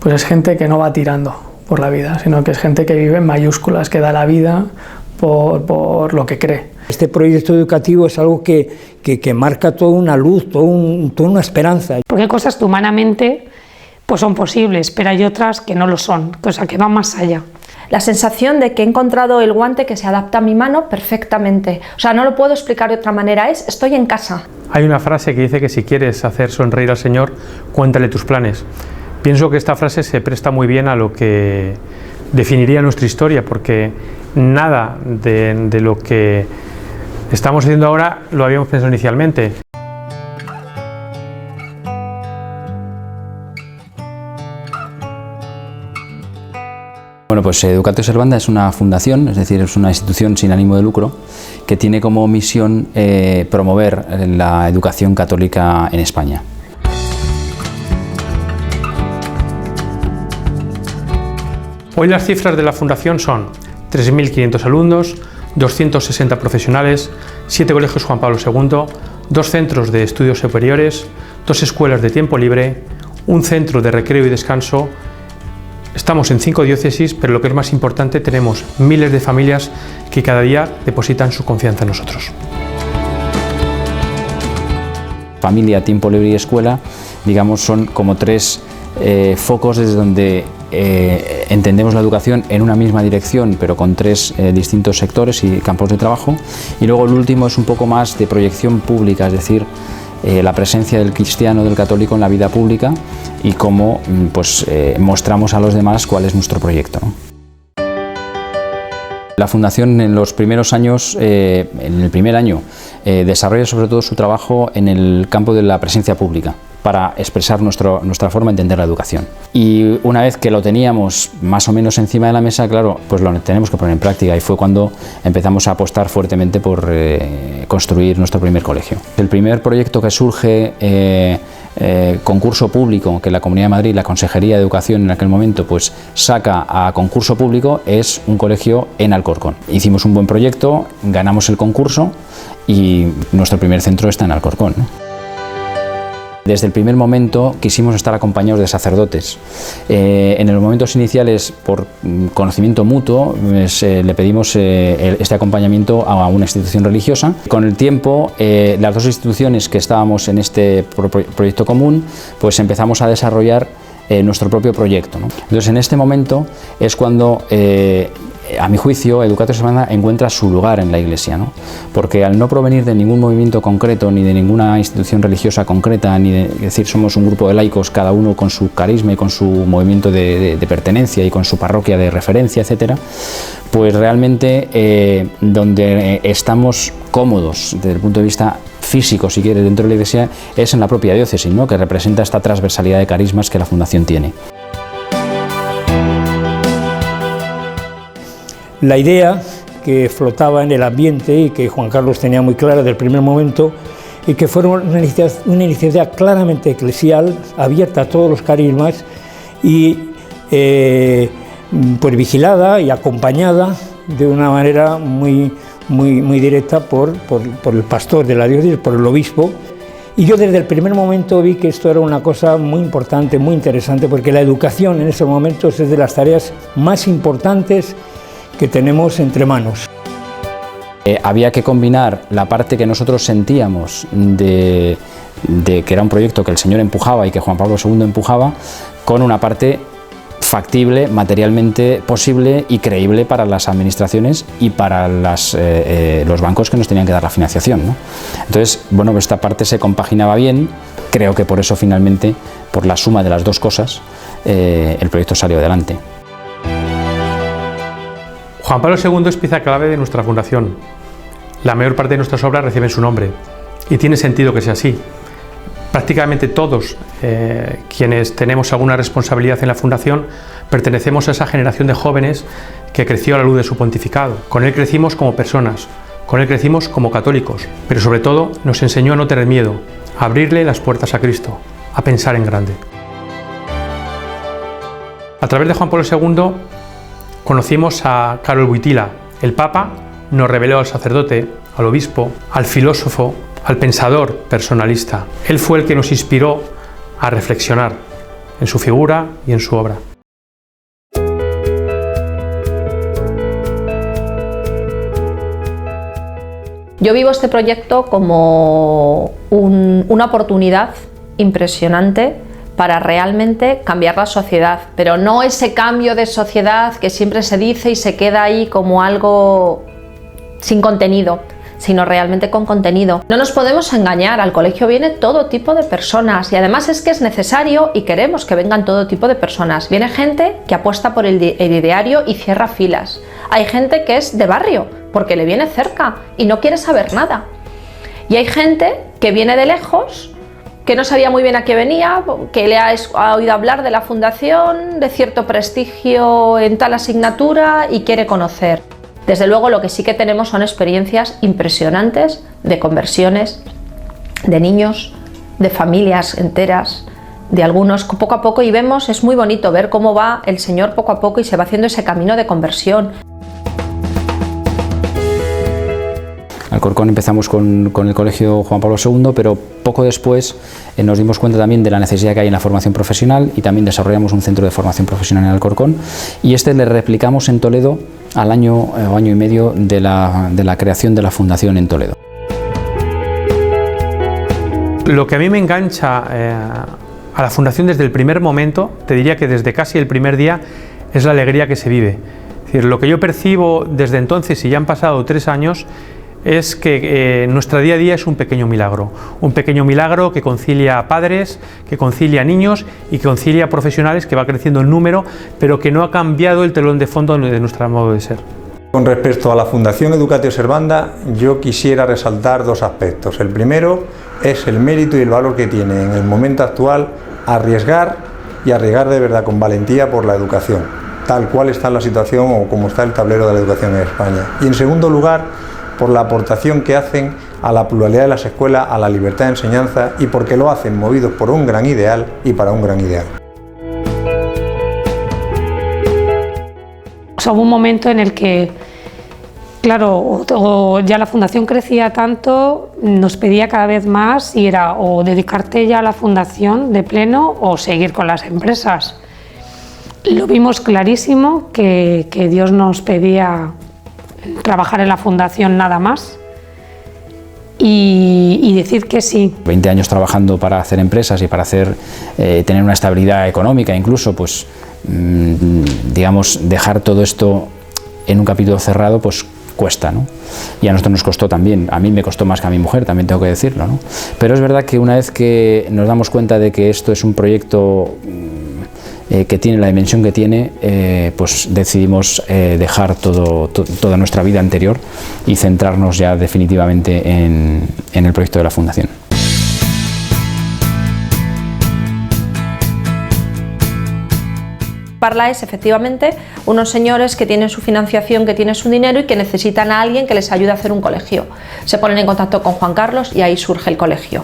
pues es gente que no va tirando por la vida, sino que es gente que vive en mayúsculas, que da la vida por lo que cree. Este proyecto educativo es algo que marca toda una luz, toda una esperanza. Porque hay cosas que humanamente pues son posibles, pero hay otras que no lo son, cosas que van más allá. La sensación de que he encontrado el guante que se adapta a mi mano perfectamente. O sea, no lo puedo explicar de otra manera, estoy en casa. Hay una frase que dice que si quieres hacer sonreír al Señor, cuéntale tus planes. Pienso que esta frase se presta muy bien a lo que definiría nuestra historia, porque nada de lo que estamos haciendo ahora lo habíamos pensado inicialmente. Bueno, pues Educatio Servanda es una fundación, es decir, es una institución sin ánimo de lucro que tiene como misión promover la educación católica en España. Hoy las cifras de la fundación son 3.500 alumnos, 260 profesionales, 7 colegios Juan Pablo II, 2 centros de estudios superiores, 2 escuelas de tiempo libre, un centro de recreo y descanso. Estamos en 5 diócesis, pero lo que es más importante, tenemos miles de familias que cada día depositan su confianza en nosotros. Familia, tiempo libre y escuela, digamos, son como 3 focos desde donde entendemos la educación en una misma dirección, pero con 3 distintos sectores y campos de trabajo. Y luego el último es un poco más de proyección pública, es decir, la presencia del cristiano, del católico en la vida pública y cómo pues, mostramos a los demás cuál es nuestro proyecto, ¿no? La Fundación en los primeros años, en el primer año, desarrolla sobre todo su trabajo en el campo de la presencia pública, para expresar nuestra forma de entender la educación. Y una vez que lo teníamos más o menos encima de la mesa, claro, pues lo tenemos que poner en práctica, y fue cuando empezamos a apostar fuertemente por construir nuestro primer colegio. El primer proyecto que surge, concurso público, que la Comunidad de Madrid, la Consejería de Educación en aquel momento, pues saca a concurso público, es un colegio en Alcorcón. Hicimos un buen proyecto, ganamos el concurso y nuestro primer centro está en Alcorcón, ¿no? Desde el primer momento quisimos estar acompañados de sacerdotes. En los momentos iniciales, por conocimiento mutuo, le pedimos este acompañamiento a una institución religiosa. Con el tiempo, las 2 instituciones que estábamos en este proyecto común, pues empezamos a desarrollar nuestro propio proyecto, ¿no? Entonces, en este momento es cuando, a mi juicio, Educatio Servanda encuentra su lugar en la Iglesia, ¿no? Porque al no provenir de ningún movimiento concreto, ni de ninguna institución religiosa concreta, es decir, somos un grupo de laicos, cada uno con su carisma y con su movimiento de pertenencia y con su parroquia de referencia, etcétera, pues realmente donde estamos cómodos desde el punto de vista físico, si quiere, dentro de la Iglesia, es en la propia diócesis, ¿no? Que representa esta transversalidad de carismas que la Fundación tiene. La idea que flotaba en el ambiente y que Juan Carlos tenía muy clara desde el primer momento, y que fue una iniciativa claramente eclesial, abierta a todos los carismas y pues vigilada y acompañada de una manera muy directa por el pastor de la diócesis, por el obispo. Y yo desde el primer momento vi que esto era una cosa muy importante, muy interesante, porque la educación en esos momentos es de las tareas más importantes que tenemos entre manos. Había que combinar la parte que nosotros sentíamos de que era un proyecto que el Señor empujaba y que Juan Pablo II empujaba, con una parte factible, materialmente posible y creíble para las administraciones y para los bancos que nos tenían que dar la financiación, ¿no? Entonces, bueno, esta parte se compaginaba bien. Creo que por eso finalmente, por la suma de las 2 cosas, el proyecto salió adelante. Juan Pablo II es pieza clave de nuestra fundación. La mayor parte de nuestras obras reciben su nombre y tiene sentido que sea así. Prácticamente todos quienes tenemos alguna responsabilidad en la fundación pertenecemos a esa generación de jóvenes que creció a la luz de su pontificado. Con él crecimos como personas, con él crecimos como católicos, pero sobre todo nos enseñó a no tener miedo, a abrirle las puertas a Cristo, a pensar en grande. A través de Juan Pablo II conocimos a Karol Wojtyła. El Papa nos reveló al sacerdote, al obispo, al filósofo, al pensador personalista. Él fue el que nos inspiró a reflexionar. en su figura y en su obra. Yo vivo este proyecto como una oportunidad impresionante para realmente cambiar la sociedad, pero no ese cambio de sociedad que siempre se dice y se queda ahí como algo sin contenido, sino realmente con contenido. No nos podemos engañar, al colegio viene todo tipo de personas y además es que es necesario y queremos que vengan todo tipo de personas. Viene gente que apuesta por el ideario y cierra filas. Hay gente que es de barrio porque le viene cerca y no quiere saber nada. Y hay gente que viene de lejos, que no sabía muy bien a qué venía, que le ha oído hablar de la fundación, de cierto prestigio en tal asignatura y quiere conocer. Desde luego lo que sí que tenemos son experiencias impresionantes de conversiones, de niños, de familias enteras, de algunos poco a poco, y vemos, es muy bonito ver cómo va el Señor poco a poco y se va haciendo ese camino de conversión. Alcorcón empezamos con el Colegio Juan Pablo II, pero poco después nos dimos cuenta también de la necesidad que hay en la formación profesional y también desarrollamos un centro de formación profesional en Alcorcón, y este le replicamos en Toledo al año o año y medio de la creación de la fundación en Toledo. Lo que a mí me engancha a la fundación desde el primer momento, te diría que desde casi el primer día, es la alegría que se vive. Es decir, lo que yo percibo desde entonces, y ya han pasado 3 años, es que nuestro día a día es un pequeño milagro que concilia a padres, que concilia a niños y que concilia a profesionales, que va creciendo el número, pero que no ha cambiado el telón de fondo de nuestro modo de ser. Con respecto a la Fundación Educatio Servanda, yo quisiera resaltar 2 aspectos. El primero es el mérito y el valor que tiene en el momento actual arriesgar de verdad con valentía por la educación, tal cual está la situación o como está el tablero de la educación en España. Y en segundo lugar, por la aportación que hacen a la pluralidad de las escuelas, a la libertad de enseñanza, y porque lo hacen movidos por un gran ideal y para un gran ideal. O sea, hubo un momento en el que, claro, ya la fundación crecía tanto, nos pedía cada vez más y era o dedicarte ya a la fundación de pleno o seguir con las empresas. Lo vimos clarísimo que Dios nos pedía trabajar en la fundación nada más y decir que sí. 20 años trabajando para hacer empresas y para tener una estabilidad económica, incluso, pues digamos, dejar todo esto en un capítulo cerrado, pues cuesta, ¿no? Y a nosotros nos costó también, a mí me costó más que a mi mujer, también tengo que decirlo, ¿no? Pero es verdad que una vez que nos damos cuenta de que esto es un proyecto que tiene la dimensión que tiene, pues decidimos dejar toda nuestra vida anterior y centrarnos ya definitivamente en el proyecto de la Fundación. Parla es efectivamente unos señores que tienen su financiación, que tienen su dinero y que necesitan a alguien que les ayude a hacer un colegio. Se ponen en contacto con Juan Carlos y ahí surge el colegio.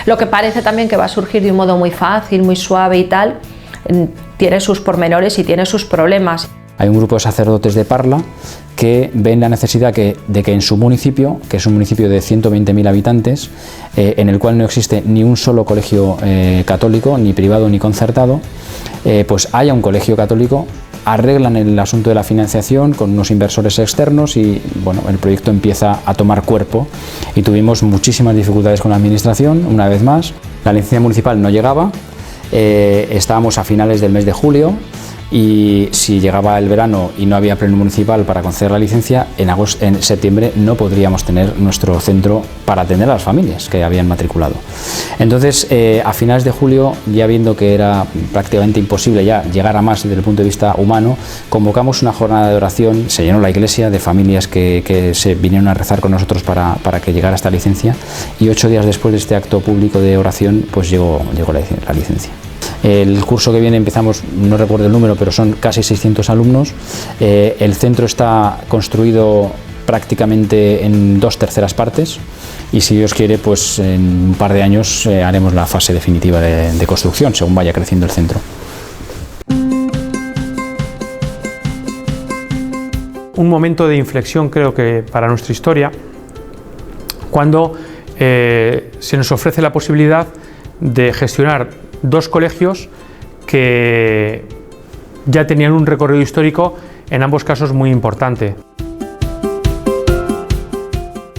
Lo que parece también que va a surgir de un modo muy fácil, muy suave y tal, tiene sus pormenores y tiene sus problemas. Hay un grupo de sacerdotes de Parla que ven la necesidad de que en su municipio, que es un municipio de 120.000 habitantes, en el cual no existe ni un solo colegio católico, ni privado ni concertado, pues haya un colegio católico. Arreglan el asunto de la financiación con unos inversores externos y bueno, el proyecto empieza a tomar cuerpo y tuvimos muchísimas dificultades con la administración, una vez más. La licencia municipal no llegaba, estábamos a finales del mes de julio y si llegaba el verano y no había pleno municipal para conceder la licencia, en septiembre no podríamos tener nuestro centro para atender a las familias que habían matriculado. Entonces, a finales de julio, ya viendo que era prácticamente imposible ya llegar a más desde el punto de vista humano, convocamos una jornada de oración, se llenó la iglesia de familias que se vinieron a rezar con nosotros para que llegara esta licencia, y 8 días después de este acto público de oración, pues llegó la licencia. El curso que viene empezamos, no recuerdo el número, pero son casi 600 alumnos. El centro está construido prácticamente en 2/3 partes y si Dios quiere, pues en un par de años haremos la fase definitiva de construcción, según vaya creciendo el centro. Un momento de inflexión, creo que para nuestra historia, cuando se nos ofrece la posibilidad de gestionar 2 colegios que ya tenían un recorrido histórico, en ambos casos muy importante.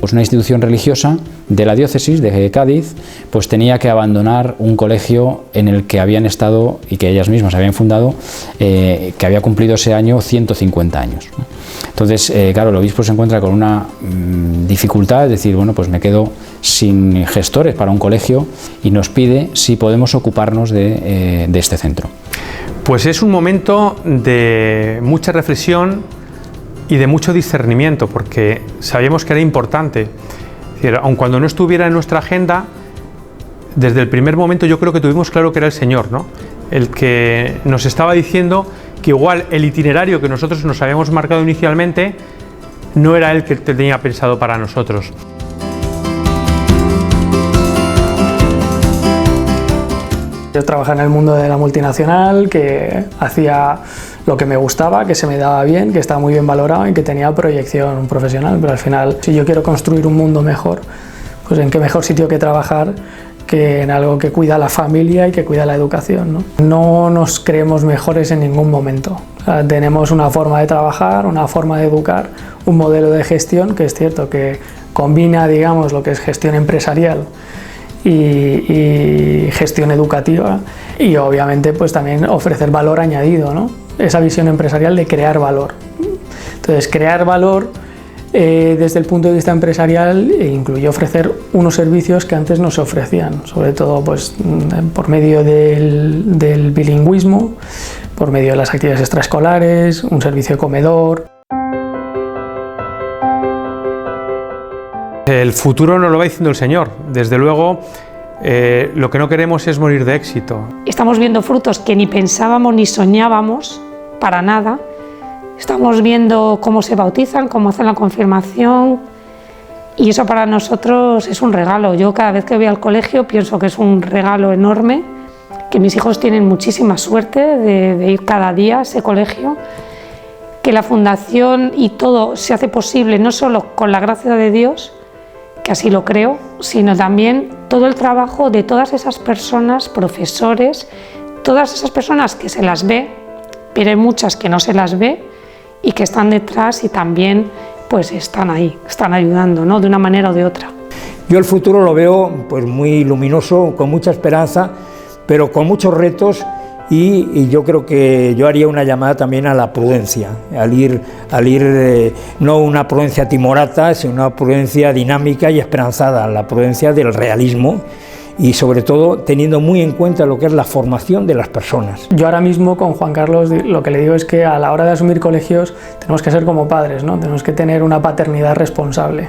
Pues una institución religiosa de la diócesis de Cádiz pues tenía que abandonar un colegio en el que habían estado y que ellas mismas habían fundado, que había cumplido ese año 150 años. Entonces, claro, el obispo se encuentra con una dificultad, es decir, bueno, pues me quedo sin gestores para un colegio y nos pide si podemos ocuparnos de este centro. Pues es un momento de mucha reflexión y de mucho discernimiento, porque sabíamos que era importante. Es decir, aun cuando no estuviera en nuestra agenda, desde el primer momento yo creo que tuvimos claro que era el Señor, ¿no?, el que nos estaba diciendo que igual el itinerario que nosotros nos habíamos marcado inicialmente no era el que tenía pensado para nosotros. Yo trabajaba en el mundo de la multinacional, que hacía lo que me gustaba, que se me daba bien, que estaba muy bien valorado y que tenía proyección profesional, pero al final, si yo quiero construir un mundo mejor, pues en qué mejor sitio que trabajar que en algo que cuida la familia y que cuida la educación, ¿no? No nos creemos mejores en ningún momento. O sea, tenemos una forma de trabajar, una forma de educar, un modelo de gestión que es cierto que combina, digamos, lo que es gestión empresarial y gestión educativa, y obviamente pues también ofrecer valor añadido, ¿no? Esa visión empresarial de crear valor. Entonces, crear valor desde el punto de vista empresarial incluye ofrecer unos servicios que antes no se ofrecían, sobre todo pues por medio del bilingüismo, por medio de las actividades extraescolares, un servicio de comedor. El futuro nos lo va diciendo el Señor. Desde luego, lo que no queremos es morir de éxito. Estamos viendo frutos que ni pensábamos ni soñábamos, para nada. Estamos viendo cómo se bautizan, cómo hacen la confirmación, y eso para nosotros es un regalo. Yo cada vez que voy al colegio pienso que es un regalo enorme, que mis hijos tienen muchísima suerte de ir cada día a ese colegio, que la fundación y todo se hace posible no solo con la gracia de Dios, que así lo creo, sino también todo el trabajo de todas esas personas, profesores, todas esas personas que se las ve, pero hay muchas que no se las ve y que están detrás y también pues están ahí, están ayudando, ¿no?, de una manera o de otra. Yo el futuro lo veo pues muy luminoso, con mucha esperanza, pero con muchos retos, y yo creo que yo haría una llamada también a la prudencia, al ir no una prudencia timorata, sino una prudencia dinámica y esperanzada, la prudencia del realismo, y sobre todo teniendo muy en cuenta lo que es la formación de las personas. Yo ahora mismo con Juan Carlos lo que le digo es que a la hora de asumir colegios tenemos que ser como padres, ¿no? Tenemos que tener una paternidad responsable.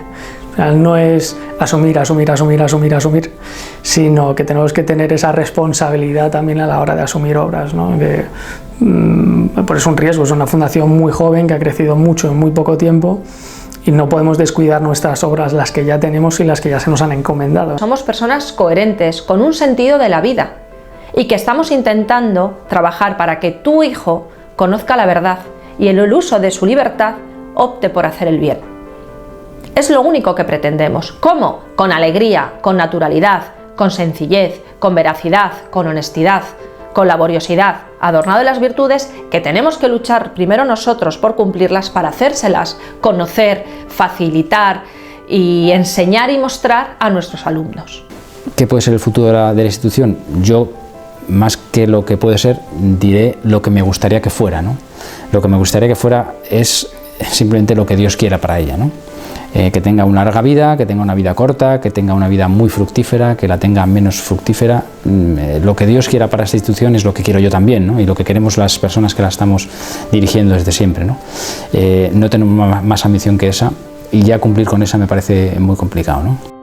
O sea, no es asumir, sino que tenemos que tener esa responsabilidad también a la hora de asumir obras, ¿no? Por eso es un riesgo, es una fundación muy joven que ha crecido mucho en muy poco tiempo, y no podemos descuidar nuestras obras, las que ya tenemos y las que ya se nos han encomendado. Somos personas coherentes, con un sentido de la vida, y que estamos intentando trabajar para que tu hijo conozca la verdad y en el uso de su libertad opte por hacer el bien. Es lo único que pretendemos. ¿Cómo? Con alegría, con naturalidad, con sencillez, con veracidad, con honestidad, con laboriosidad, adornado de las virtudes que tenemos que luchar primero nosotros por cumplirlas para hacérselas conocer, facilitar y enseñar y mostrar a nuestros alumnos. ¿Qué puede ser el futuro de la institución? Yo, más que lo que puede ser, diré lo que me gustaría que fuera, ¿no? Lo que me gustaría que fuera es simplemente lo que Dios quiera para ella, ¿no? Que tenga una larga vida, que tenga una vida corta, que tenga una vida muy fructífera, que la tenga menos fructífera. Lo que Dios quiera para esta institución es lo que quiero yo también, ¿no? Y lo que queremos las personas que la estamos dirigiendo desde siempre, ¿no? No tenemos más ambición que esa, y ya cumplir con esa me parece muy complicado, ¿no?